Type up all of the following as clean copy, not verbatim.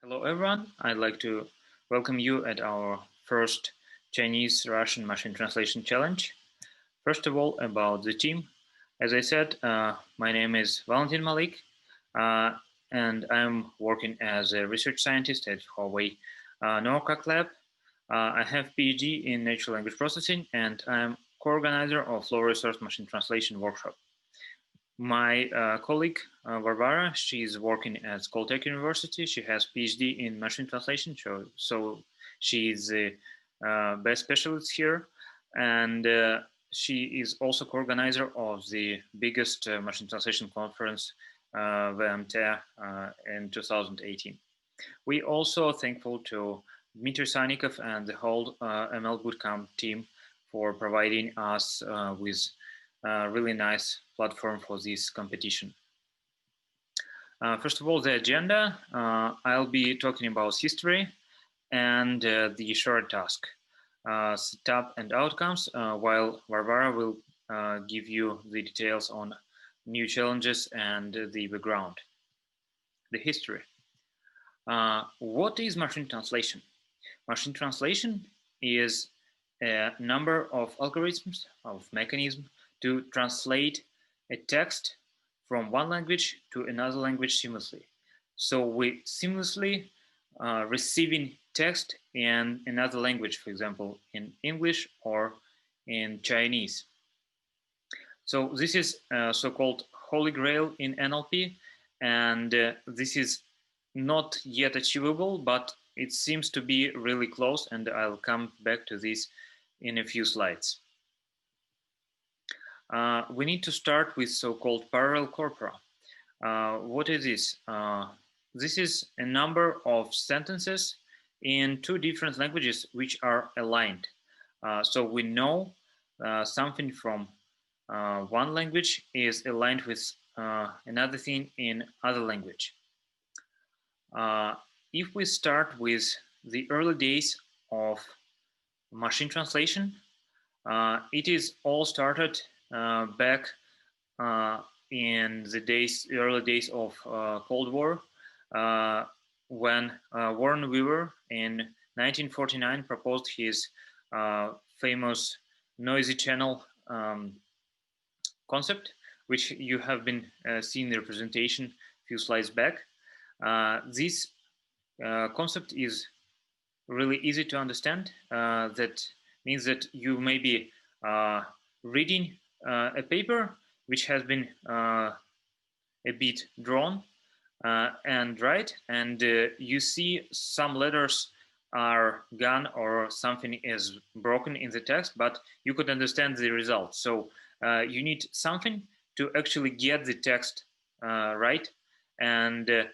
Hello everyone, I'd like to welcome you at our first Chinese-Russian machine translation challenge. First of all, about the team. As I said, my name is Valentin Malykh, uh, and I'm working as a research scientist at Huawei NORCAC lab. I have PhD in natural language processing, and I'm co-organizer of low resource machine translation workshop. My colleague Varvara, she's working at Caltech University. She has PhD in machine translation, so she's the best specialist here, and she is also co-organizer of the biggest machine translation conference, VMT, in 2018. We also thankful to Dmitry Sannikov and the whole ML Bootcamp team for providing us with a really nice platform for this competition. First of all, the agenda. I'll be talking about history and the short task, setup and outcomes, while Varvara will give you the details on new challenges and the background. The history. What is machine translation? Machine translation is a number of algorithms, of mechanisms to translate a text from one language to another language seamlessly. So we seamlessly receiving text in another language, for example, in English or in Chinese. So this is so-called holy grail in NLP, and this is not yet achievable, but it seems to be really close, and I'll come back to this in a few slides. We need to start with so-called parallel corpora. What is this? This is a number of sentences in two different languages which are aligned. So we know something from one language is aligned with another thing in other language. If we start with the early days of machine translation, it is all started back in the early days of Cold War, when Warren Weaver in 1949 proposed his famous noisy channel concept, which you have been seeing the representation a few slides back. This concept is really easy to understand. That means that you may be reading a paper which has been a bit drawn and right, and you see some letters are gone or something is broken in the text, but you could understand the result. So you need something to actually get the text right, and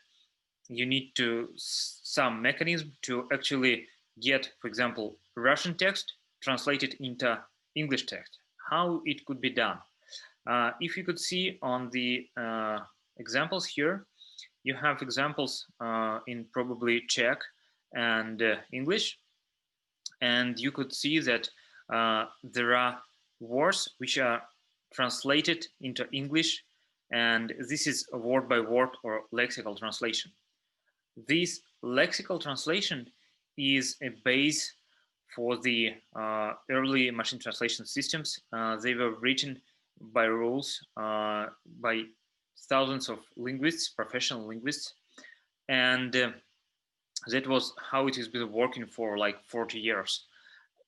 you need some mechanism to actually get, for example, Russian text translated into English text. How it could be done? If you could see on the examples here, you have examples in probably Czech and English, and you could see that there are words which are translated into English, and this is a word by word or lexical translation. This lexical translation is a base for the early machine translation systems. They were written by rules by thousands of linguists, professional linguists, and that was how it has been working for like 40 years.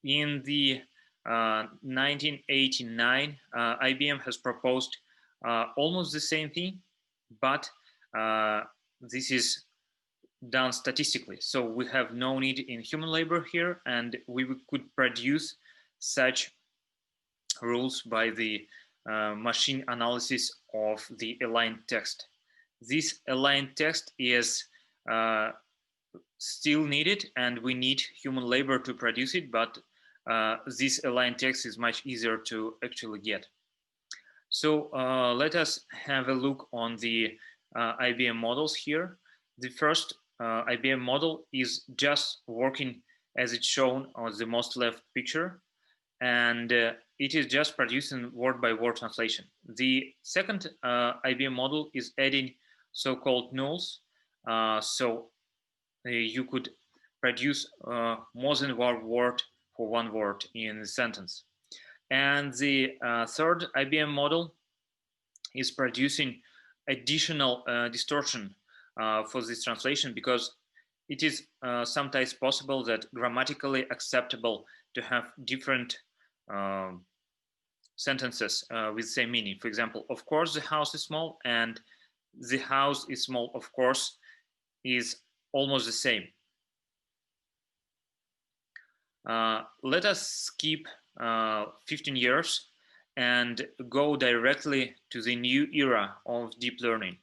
In the 1989, IBM has proposed almost the same thing, but this is done statistically. So we have no need in human labor here, and we could produce such rules by the machine analysis of the aligned text. This aligned text is still needed, and we need human labor to produce it, but this aligned text is much easier to actually get. So let us have a look on the IBM models here. The first IBM model is just working as it's shown on the most left picture, and it is just producing word by word translation. The second IBM model is adding so-called nulls. So you could produce more than one word for one word in a sentence. And the third IBM model is producing additional distortion for this translation, because it is sometimes possible that grammatically acceptable to have different um, sentences with same meaning. For example, of course the house is small, and the house is small, of course, is almost the same. Let us skip 15 years and go directly to the new era of deep learning.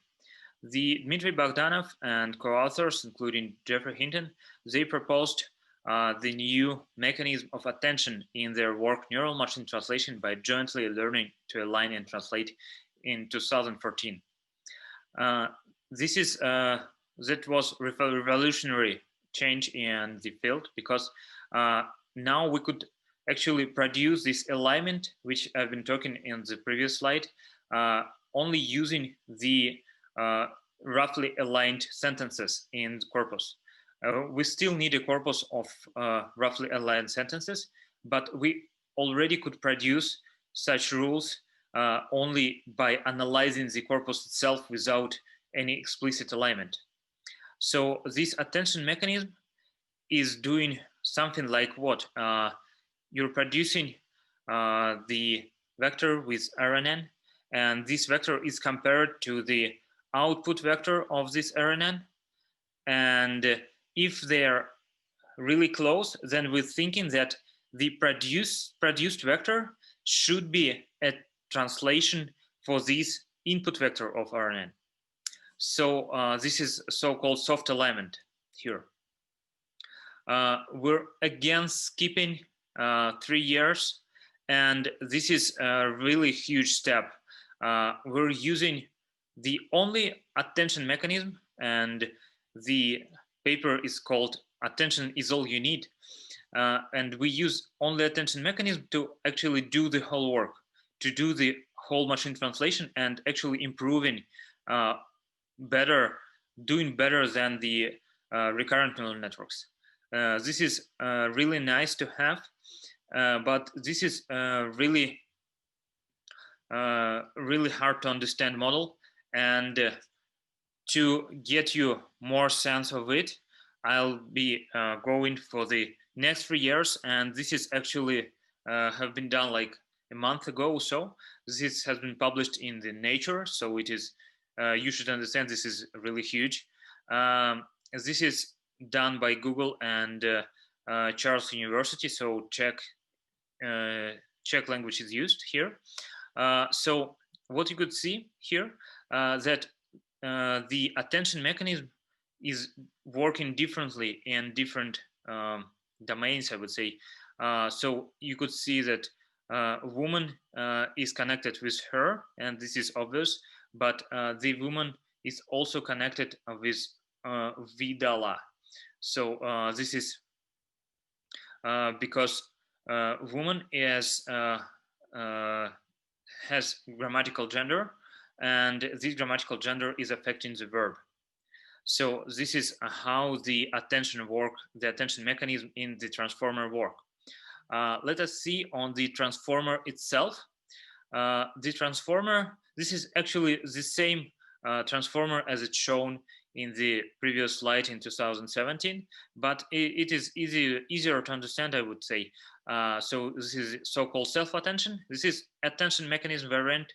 The Dmitry Bogdanov and co-authors, including Jeffrey Hinton, they proposed the new mechanism of attention in their work Neural Machine Translation by jointly learning to align and translate in 2014. This is that was revolutionary change in the field, because now we could actually produce this alignment, which I've been talking in the previous slide, only using the roughly aligned sentences in the corpus. We still need a corpus of roughly aligned sentences, but we already could produce such rules only by analyzing the corpus itself without any explicit alignment. So this attention mechanism is doing something like what? You're producing the vector with RNN, and this vector is compared to the output vector of this RNN. And if they're really close, then we're thinking that the produced vector should be a translation for this input vector of RNN. So this is so-called soft alignment here. We're again skipping 3 years, and this is a really huge step. We're using the only attention mechanism, and the paper is called Attention is All You Need. And we use only attention mechanism to actually do the whole work, to do the whole machine translation, and actually improving doing better than the recurrent neural networks. This is really nice to have, but this is really hard to understand model. And to get you more sense of it, I'll be going for the next 3 years, and this is actually have been done like a month ago or so. This has been published in the Nature, so it is you should understand this is really huge. This is done by Google and Charles University, so Czech language is used here. So what you could see here, that the attention mechanism is working differently in different domains, I would say. So you could see that woman is connected with her, and this is obvious, but the woman is also connected with Vidala. So this is because woman is has grammatical gender, and this grammatical gender is affecting the verb. So this is how the attention mechanism in the transformer work. Let us see on the transformer itself. The transformer, this is actually the same transformer as it's shown in the previous slide in 2017, but it is easier to understand, I would say. So this is so-called self-attention. This is attention mechanism variant,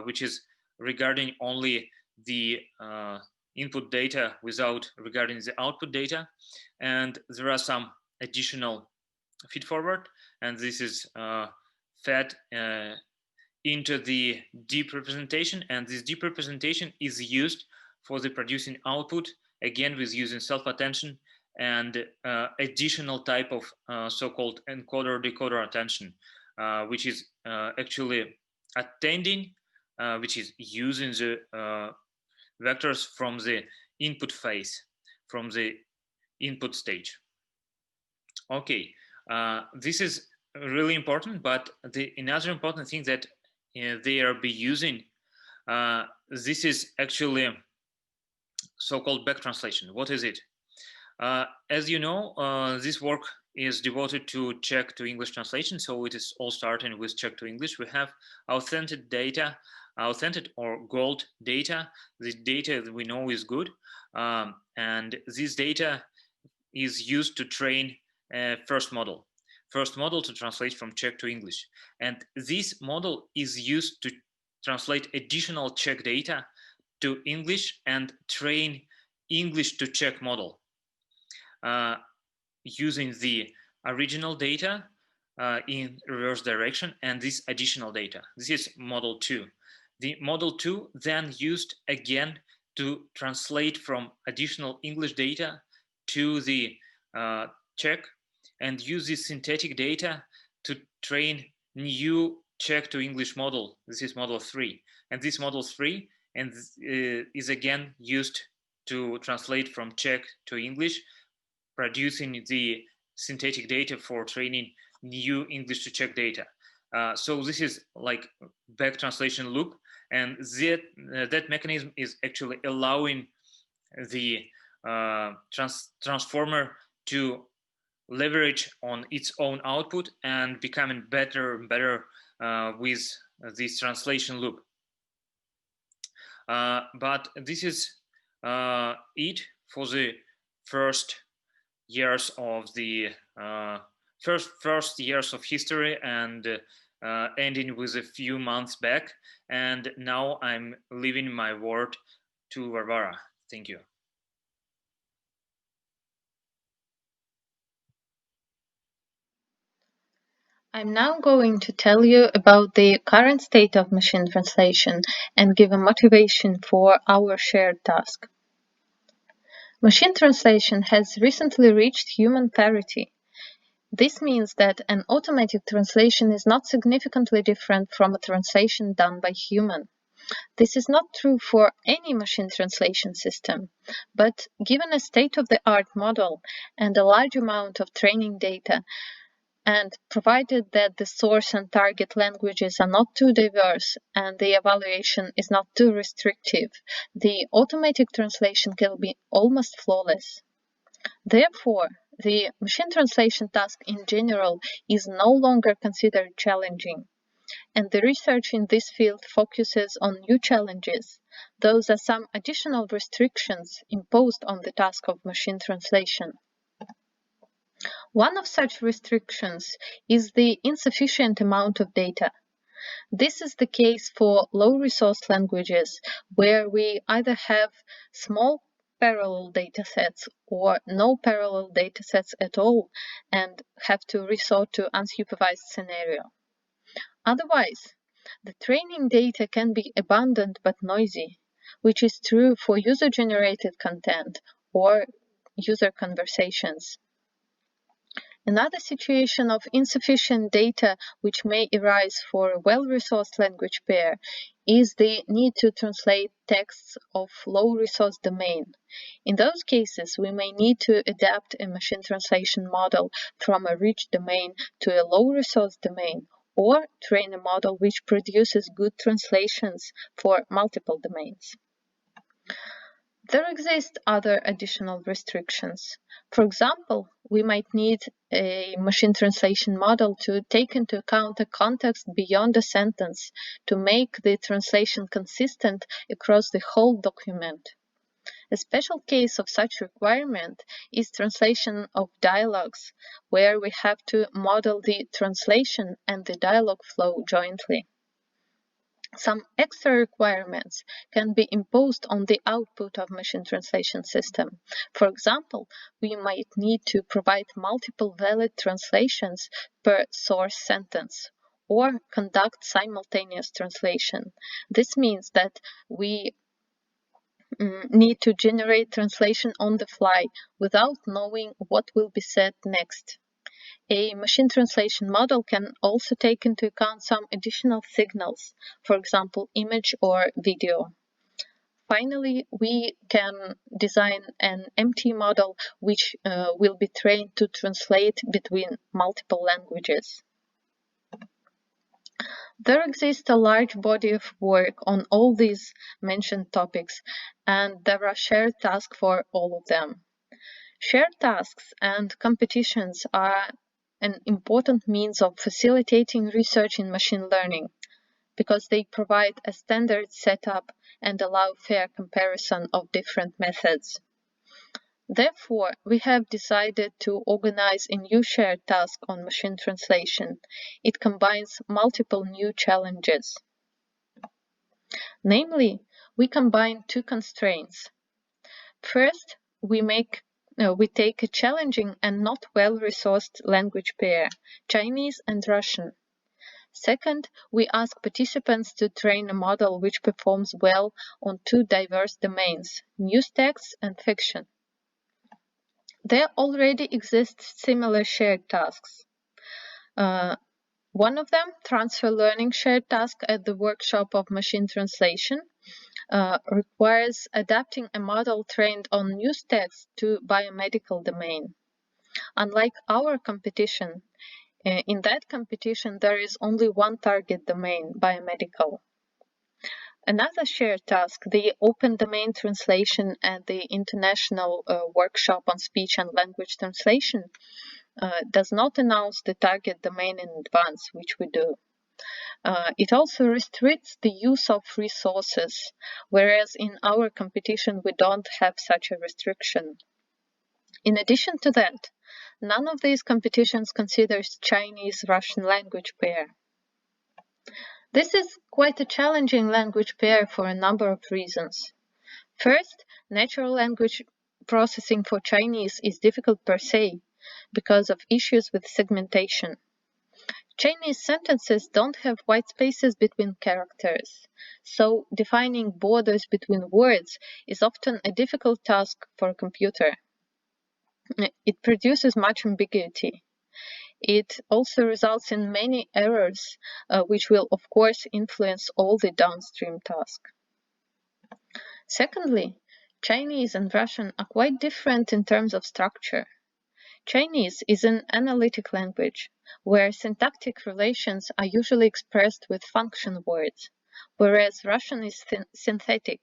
which is regarding only the input data without regarding the output data. And there are some additional feed-forward, and this is fed into the deep representation, and this deep representation is used for the producing output, again with using self-attention and additional type of so-called encoder-decoder attention, which is actually attending, which is using the vectors from the input phase, from the input stage. Okay, this is really important, but another important thing that they are be using, this is actually so-called back translation. What is it? As you know, this work is devoted to Czech to English translation, so it is all starting with Czech to English. We have authentic data, authentic or gold data. The data that we know is good, and this data is used to train first model to translate from Czech to English. And this model is used to translate additional Czech data to English and train English to Czech model using the original data in reverse direction and this additional data. This is model 2. The model 2 then used again to translate from additional English data to the Czech and use this synthetic data to train new Czech to English model. This is model 3. And this model 3 and is again used to translate from Czech to English, producing the synthetic data for training new English to Czech data. So this is like back translation loop, and that mechanism is actually allowing the transformer to leverage on its own output and becoming better and better with this translation loop. But this is it for the first years of the first years of history, and ending with a few months back. And now I'm leaving my word to Varvara. Thank you. I'm now going to tell you about the current state of machine translation and give a motivation for our shared task. Machine translation has recently reached human parity. This means that an automatic translation is not significantly different from a translation done by human. This is not true for any machine translation system, but given a state-of-the-art model and a large amount of training data, and provided that the source and target languages are not too diverse and the evaluation is not too restrictive, the automatic translation can be almost flawless. Therefore, the machine translation task in general is no longer considered challenging, and the research in this field focuses on new challenges. Those are some additional restrictions imposed on the task of machine translation. One of such restrictions is the insufficient amount of data. This is the case for low-resource languages, where we either have small parallel datasets or no parallel datasets at all and have to resort to unsupervised scenario. Otherwise, the training data can be abundant but noisy, which is true for user-generated content or user conversations. Another situation of insufficient data which may arise for a well-resourced language pair is the need to translate texts of low-resource domain. In those cases, we may need to adapt a machine translation model from a rich domain to a low-resource domain, or train a model which produces good translations for multiple domains. There exist other additional restrictions. For example, we might need a machine translation model to take into account a context beyond a sentence to make the translation consistent across the whole document. A special case of such requirement is translation of dialogues, where we have to model the translation and the dialogue flow jointly. Some extra requirements can be imposed on the output of machine translation system. For example, we might need to provide multiple valid translations per source sentence or conduct simultaneous translation. This means that we need to generate translation on the fly without knowing what will be said next. A machine translation model can also take into account some additional signals, for example, image or video. Finally, we can design an MT model which will be trained to translate between multiple languages. There exists a large body of work on all these mentioned topics, and there are shared tasks for all of them. Shared tasks and competitions are an important means of facilitating research in machine learning because they provide a standard setup and allow fair comparison of different methods. Therefore, we have decided to organize a new shared task on machine translation. It combines multiple new challenges. Namely, we combine two constraints. First, we take a challenging and not well-resourced language pair, Chinese and Russian. Second, we ask participants to train a model which performs well on two diverse domains, news text and fiction. There already exist similar shared tasks. One of them, transfer learning shared task at the workshop of machine translation, requires adapting a model trained on news text to biomedical domain. Unlike our competition, in that competition there is only one target domain, biomedical. Another shared task, the open domain translation at the International Workshop on Speech and Language Translation, does not announce the target domain in advance, which we do. It also restricts the use of resources, whereas in our competition we don't have such a restriction. In addition to that, none of these competitions considers Chinese-Russian language pair. This is quite a challenging language pair for a number of reasons. First, natural language processing for Chinese is difficult per se because of issues with segmentation. Chinese sentences don't have white spaces between characters, so defining borders between words is often a difficult task for a computer. It produces much ambiguity. It also results in many errors, which will of course influence all the downstream tasks. Secondly, Chinese and Russian are quite different in terms of structure. Chinese is an analytic language, where syntactic relations are usually expressed with function words, whereas Russian is synthetic,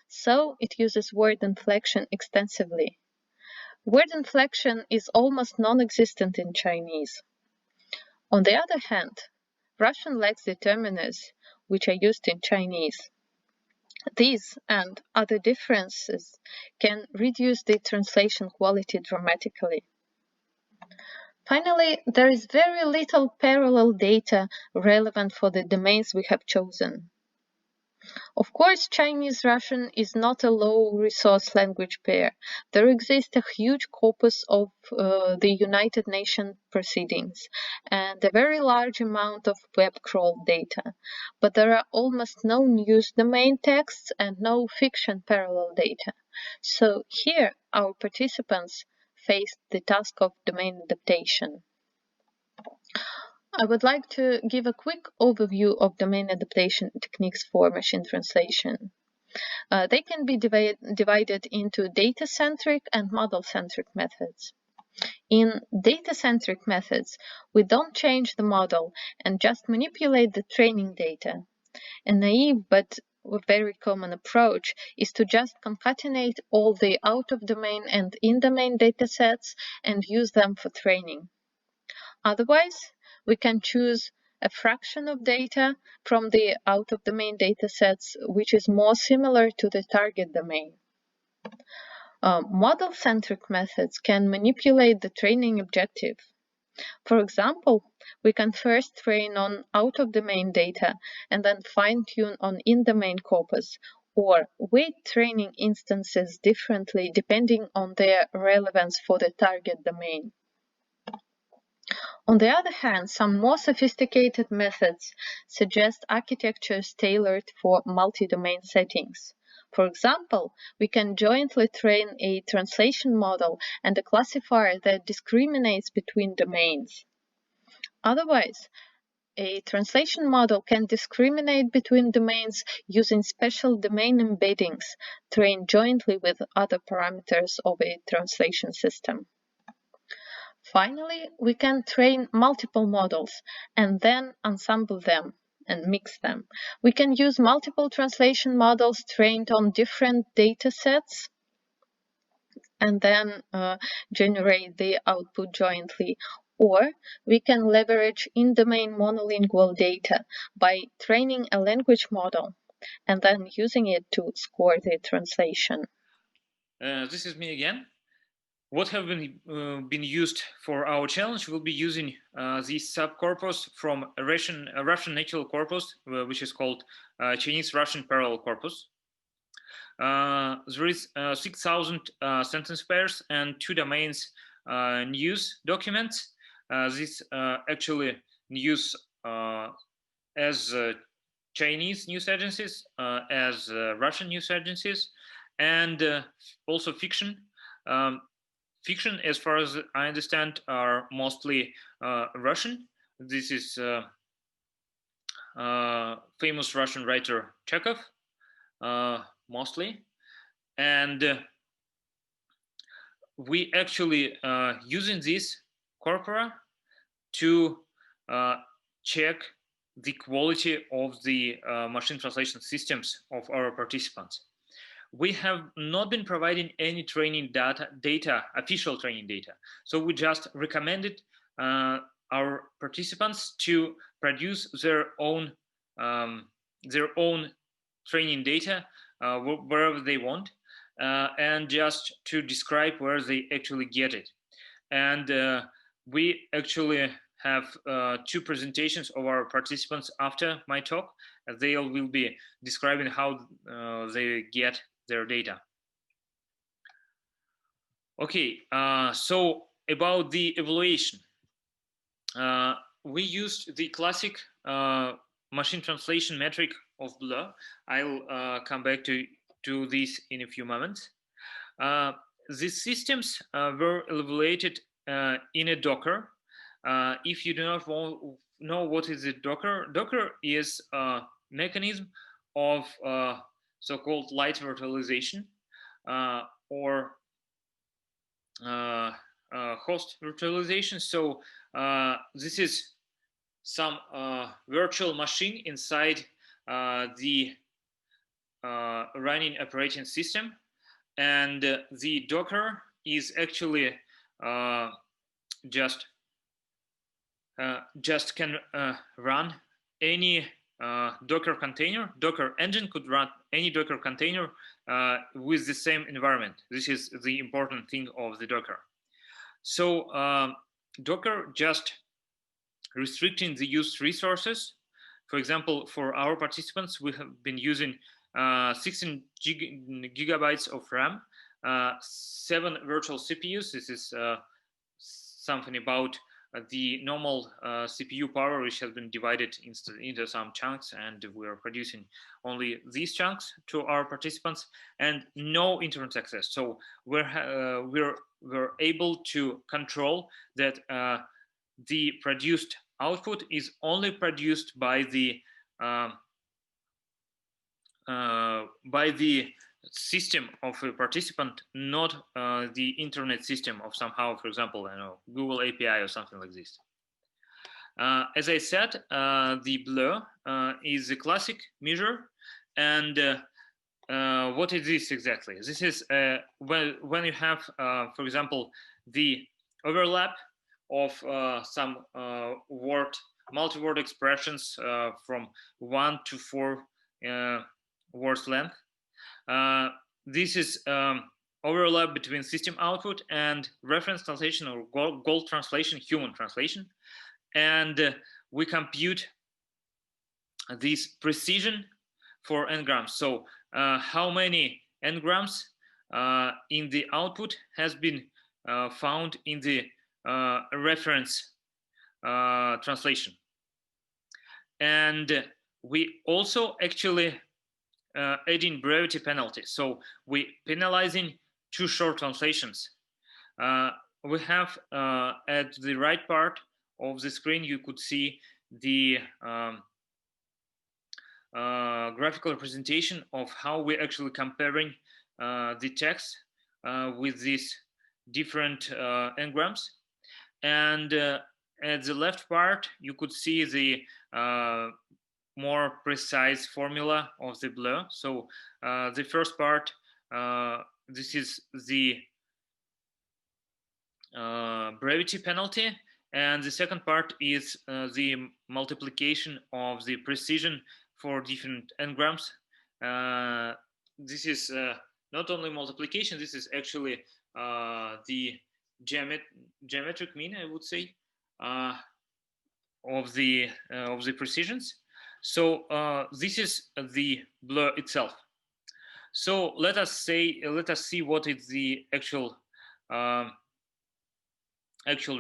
so it uses word inflection extensively. Word inflection is almost non-existent in Chinese. On the other hand, Russian lacks determiners, which are used in Chinese. These and other differences can reduce the translation quality dramatically. Finally, there is very little parallel data relevant for the domains we have chosen. Of course, Chinese-Russian is not a low-resource language pair. There exists a huge corpus of the United Nations proceedings and a very large amount of web crawl data, but there are almost no news domain texts and no fiction parallel data. So here, our participants faced the task of domain adaptation. I would like to give a quick overview of domain adaptation techniques for machine translation. They can be divided into data-centric and model-centric methods. In data-centric methods, we don't change the model and just manipulate the training data. A naive but very common approach is to just concatenate all the out-of-domain and in-domain datasets and use them for training. Otherwise, we can choose a fraction of data from the out-of-domain datasets, which is more similar to the target domain. Model-centric methods can manipulate the training objective. For example, we can first train on out-of-domain data and then fine-tune on in-domain corpus, or weight training instances differently depending on their relevance for the target domain. On the other hand, some more sophisticated methods suggest architectures tailored for multi-domain settings. For example, we can jointly train a translation model and a classifier that discriminates between domains. Otherwise, a translation model can discriminate between domains using special domain embeddings trained jointly with other parameters of a translation system. Finally, we can train multiple models and then ensemble them and mix them. We can use multiple translation models trained on different data sets and then generate the output jointly. Or we can leverage in-domain monolingual data by training a language model and then using it to score the translation. This is me again. What have been used for our challenge? We'll be using the subcorpus from a Russian natural corpus, which is called Chinese-Russian parallel corpus. There is 6,000 sentence pairs and 2 domains news documents. This actually news as Chinese news agencies, as Russian news agencies, and also fiction. Fiction, as far as I understand, are mostly Russian. This is famous Russian writer Chekhov, mostly. And we actually using this corpora to check the quality of the machine translation systems of our participants. We have not been providing any training data, official training data. So we just recommended our participants to produce their own training data wherever they want, and just to describe where they actually get it. And we actually have 2 presentations of our participants after my talk. They will be describing how they get their data. Okay, so about the evaluation. We used the classic machine translation metric of BLEU. I'll come back to this in a few moments. These systems were evaluated in a Docker. If you do not know what is a Docker, Docker is a mechanism of so-called light virtualization or host virtualization. So this is some virtual machine inside the running operating system, and the Docker is actually just can run any Docker container. Docker engine could run any Docker container with the same environment. This is the important thing of the Docker. So Docker just restricting the used resources. For example, for our participants, we have been using 16 gigabytes of RAM, 7 virtual CPUs. This is something about the normal CPU power, which has been divided into some chunks, and we are producing only these chunks to our participants, and no internet access. So we're able to control that the produced output is only produced by the system of a participant, not the internet system of somehow, for example, I know, Google API or something like this. As I said, the BLEU is a classic measure, and what is this exactly? This is when you have, for example, the overlap of some multi-word expressions from 1 to 4 words length. This is overlap between system output and reference translation or gold translation, human translation. And we compute this precision for n-grams. So how many n-grams in the output has been found in the reference translation. And we also actually adding brevity penalty. So we penalizing too short translations. We have at the right part of the screen, you could see the graphical representation of how we're actually comparing the text with these different n-grams. And at the left part, you could see the more precise formula of the BLEU. So the first part, this is the brevity penalty, and the second part is the multiplication of the precision for different n-grams. This is not only multiplication, this is actually the geometric mean, I would say, of the precisions. So this is the BLEU itself. So let us see what is the actual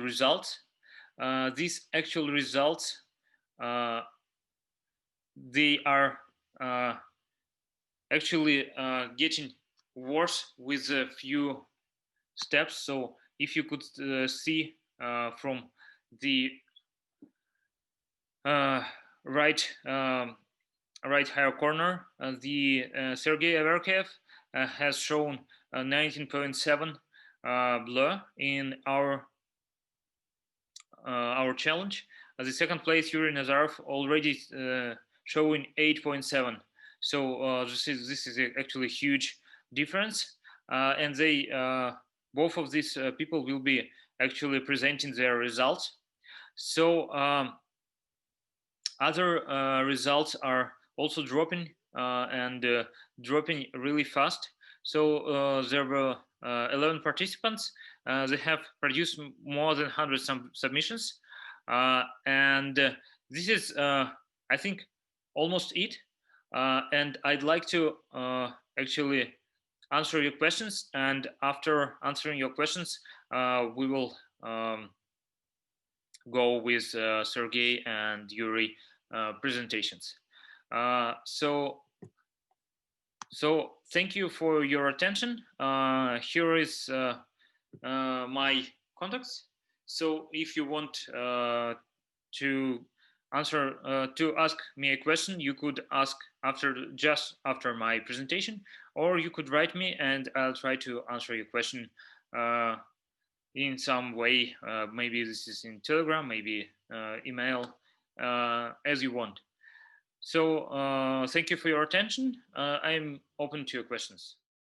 results. These actual results, they are actually getting worse with a few steps. So if you could see from the right higher corner, the Sergei Averkev has shown 19.7 BLEU in our challenge. The second place, Yuri Nazarov, already showing 8.7. So this is actually a huge difference, and they both of these people will be actually presenting their results. So other results are also dropping and dropping really fast. So there were 11 participants. They have produced more than 100 submissions, and this is, I think, almost it. And I'd like to actually answer your questions. And after answering your questions, we will go with Sergey and Yuri presentations. So thank you for your attention. Here is my contacts. So if you want to ask me a question, you could ask just after my presentation, or you could write me and I'll try to answer your question in some way. Maybe this is in Telegram, maybe email, as you want. So thank you for your attention. I'm open to your questions.